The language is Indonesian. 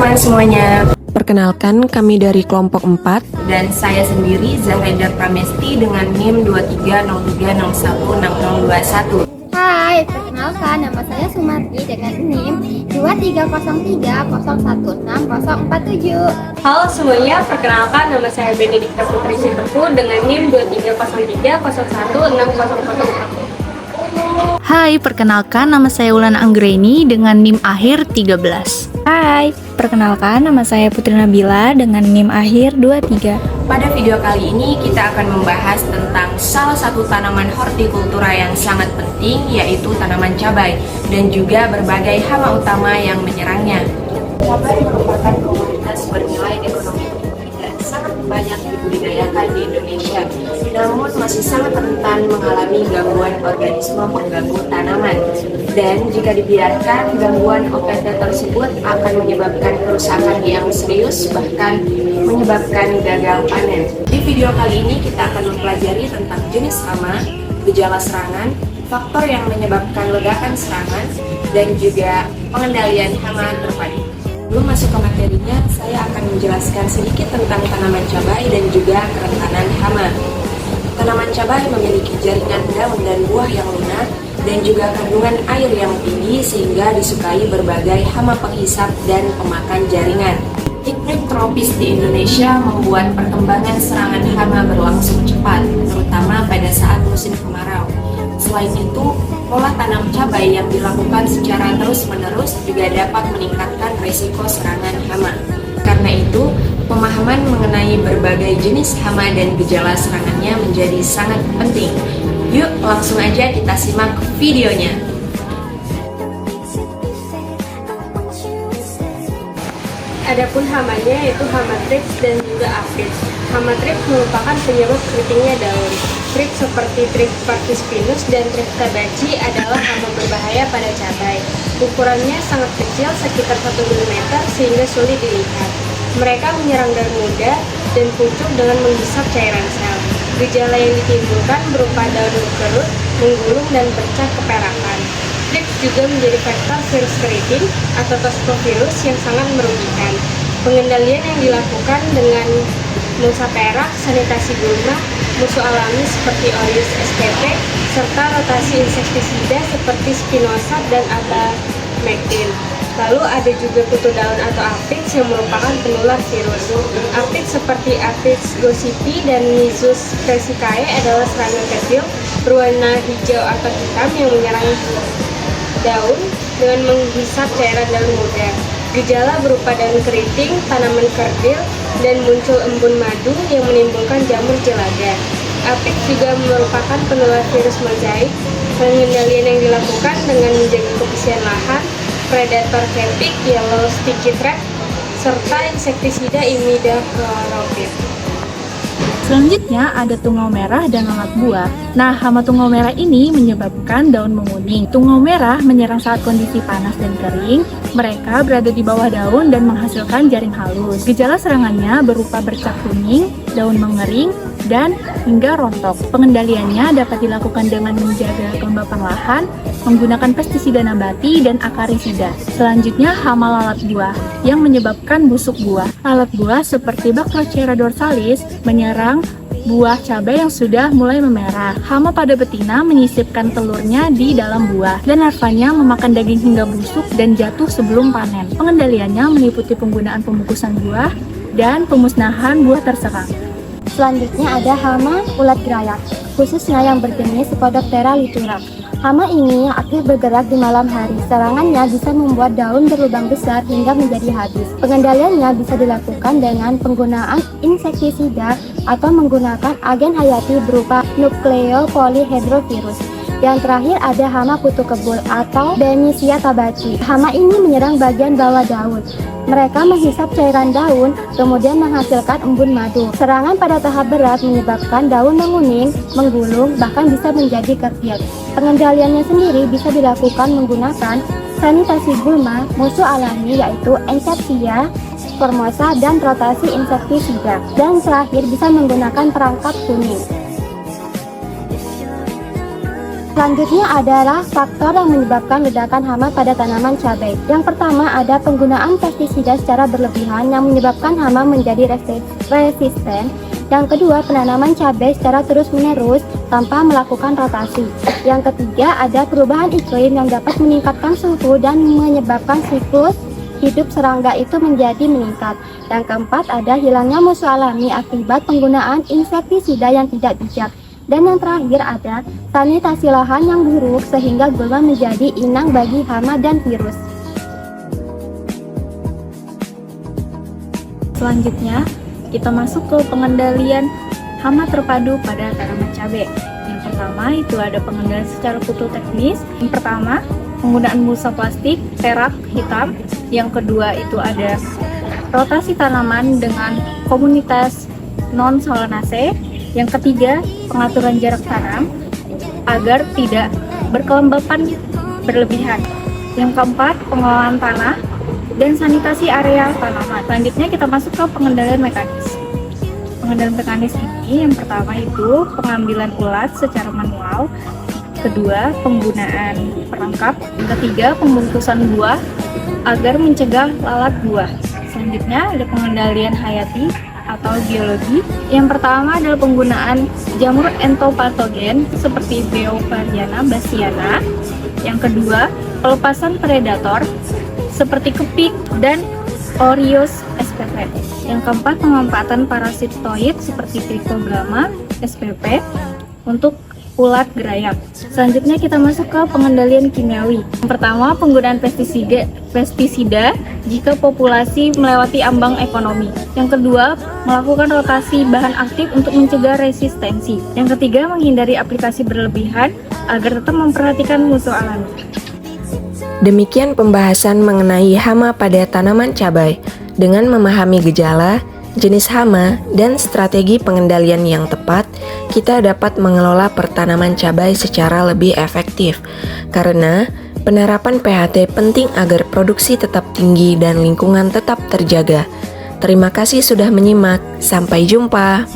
teman-teman semuanya. Perkenalkan, kami dari kelompok 4 Dan saya sendiri Zahraida Pramesti dengan NIM 2303016021. Hai, perkenalkan nama saya Sumarti dengan NIM 2303016047. Halo semuanya, perkenalkan nama saya Benedikta Putri Sitepu dengan NIM 2303011604. Hai, perkenalkan nama saya Ulana Anggreni dengan NIM akhir 13. Hai, perkenalkan nama saya Putri Nabila dengan NIM akhir 23. Pada video kali ini kita akan membahas tentang salah satu tanaman hortikultura yang sangat penting, yaitu tanaman cabai dan juga berbagai hama utama yang menyerangnya. Cabai merupakan komoditas bernilai ekonomi tinggi dan sangat banyak dibudidayakan di Indonesia, namun masih sangat rentan mengalami gangguan organisme pengganggu tanaman. Dan jika dibiarkan, gangguan OPT tersebut akan menyebabkan kerusakan yang serius, bahkan menyebabkan gagal panen. Di video kali ini kita akan mempelajari tentang jenis hama, gejala serangan, faktor yang menyebabkan ledakan serangan, dan juga pengendalian hama terpadu. Sebelum masuk ke materinya, saya akan menjelaskan sedikit tentang tanaman cabai dan juga kerentanan hama. Tanaman cabai memiliki jaringan daun dan buah yang lunak dan juga kandungan air yang tinggi sehingga disukai berbagai hama penghisap dan pemakan jaringan. Iklim tropis di Indonesia membuat perkembangan serangan hama berlangsung cepat, terutama pada saat musim kemarau. Selain itu, pola tanam cabai yang dilakukan secara terus-menerus juga dapat meningkatkan risiko serangan hama. Karena itu, pemahaman mengenai berbagai jenis hama dan gejala serangannya menjadi sangat penting. Yuk, langsung aja kita simak videonya. Adapun hamanya yaitu hama thrips dan juga aphids. Hama thrips merupakan penyebab keritingnya daun. Thrips seperti Thrips parkispinus dan Thrips tabaci adalah hama berbahaya pada cabai. Ukurannya sangat kecil, sekitar 1 mm, sehingga sulit dilihat. Mereka menyerang daun muda dan pucuk dengan menghisap cairan sel. Gejala yang ditimbulkan berupa daun berkerut, menggulung, dan bercak keperakan. Thrips juga menjadi faktor virus keriting atau toxovirus yang sangat merugikan. Pengendalian yang dilakukan dengan musa perak, sanitasi gulma, musuh alami seperti Orius spp, serta rotasi insektisida seperti spinosad dan abamectin. Lalu ada juga kutu daun atau aphids yang merupakan penular virus. Aphids seperti Aphids gossypii dan Myzus persicae adalah serangga kecil berwarna hijau atau hitam yang menyerang daun dengan menghisap cairan daun muda. Gejala berupa daun keriting, tanaman kerdil, dan muncul embun madu yang menimbulkan jamur jelaga. Aphids juga merupakan penular virus mozaik. Pengendalian yang dilakukan dengan menjaga kebersihan lahan, predator camping, yellow sticky trap, serta insektisida imidacloprid. Selanjutnya ada tungau merah dan lalat buah. Nah, hama tungau merah ini menyebabkan daun menguning. Tungau merah menyerang saat kondisi panas dan kering. Mereka berada di bawah daun dan menghasilkan jaring halus. Gejala serangannya berupa bercak kuning, daun mengering, dan hingga rontok. Pengendaliannya dapat dilakukan dengan menjaga kelembapan lahan, menggunakan pestisida nabati dan akarisida. Selanjutnya hama lalat buah yang menyebabkan busuk buah. Lalat buah seperti Bactrochera dorsalis menyerang buah cabai yang sudah mulai memerah. Hama pada betina menyisipkan telurnya di dalam buah dan larvanya memakan daging hingga busuk dan jatuh sebelum panen. Pengendaliannya meliputi penggunaan pembungkusan buah dan pemusnahan buah terserang. Selanjutnya ada hama ulat gerayak, khususnya yang berjenis Spodoptera litura. Hama ini aktif bergerak di malam hari. Serangannya bisa membuat daun berlubang besar hingga menjadi habis. Pengendaliannya bisa dilakukan dengan penggunaan insektisida atau menggunakan agen hayati berupa nukleopolyhedrovirus. Yang terakhir ada hama kutu kebul atau Bemisia tabaci. Hama ini menyerang bagian bawah daun. Mereka menghisap cairan daun, kemudian menghasilkan embun madu. Serangan pada tahap berat menyebabkan daun menguning, menggulung, bahkan bisa menjadi kerdil. Pengendaliannya sendiri bisa dilakukan menggunakan sanitasi gulma, musuh alami yaitu Encephalia formosa, dan rotasi insektisida. Dan terakhir bisa menggunakan perangkap kuning. Selanjutnya adalah faktor yang menyebabkan ledakan hama pada tanaman cabai. Yang pertama ada penggunaan pestisida secara berlebihan yang menyebabkan hama menjadi resisten. Yang kedua, penanaman cabai secara terus-menerus tanpa melakukan rotasi. Yang ketiga, ada perubahan iklim yang dapat meningkatkan suhu dan menyebabkan siklus hidup serangga itu menjadi meningkat. Yang keempat, ada hilangnya musuh alami akibat penggunaan insektisida yang tidak bijak. Dan yang terakhir ada sanitasi lahan yang buruk sehingga gulma menjadi inang bagi hama dan virus. Selanjutnya, kita masuk ke pengendalian hama terpadu pada tanaman cabai. Yang pertama itu ada pengendalian secara putu teknis. Yang pertama, penggunaan busa plastik, perak, hitam. Yang kedua itu ada rotasi tanaman dengan komunitas non-solanacea. Yang ketiga, pengaturan jarak tanam agar tidak berkelembapan berlebihan. Yang keempat, pengelolaan tanah dan sanitasi area tanaman. Selanjutnya kita masuk ke pengendalian mekanis. Pengendalian mekanis ini yang pertama itu pengambilan ulat secara manual. Kedua, penggunaan perangkap. Yang ketiga, pembungkusan buah agar mencegah lalat buah. Selanjutnya ada pengendalian hayati atau biologi. Yang pertama adalah penggunaan jamur entopatogen seperti Beauvariana bassiana. Yang kedua, pelepasan predator seperti kepik dan Oreos spp. Yang keempat, pemanfaatan parasitoid seperti Trichogramma spp untuk ulat gerayak. Selanjutnya kita masuk ke pengendalian kimiawi. Yang pertama, penggunaan pestisida jika populasi melewati ambang ekonomi. Yang kedua, melakukan rotasi bahan aktif untuk mencegah resistensi. Yang ketiga, menghindari aplikasi berlebihan agar tetap memperhatikan musuh alami. Demikian pembahasan mengenai hama pada tanaman cabai. Dengan memahami gejala, jenis hama, dan strategi pengendalian yang tepat, kita dapat mengelola pertanaman cabai secara lebih efektif. Karena penerapan PHT penting agar produksi tetap tinggi dan lingkungan tetap terjaga. Terima kasih sudah menyimak. Sampai jumpa.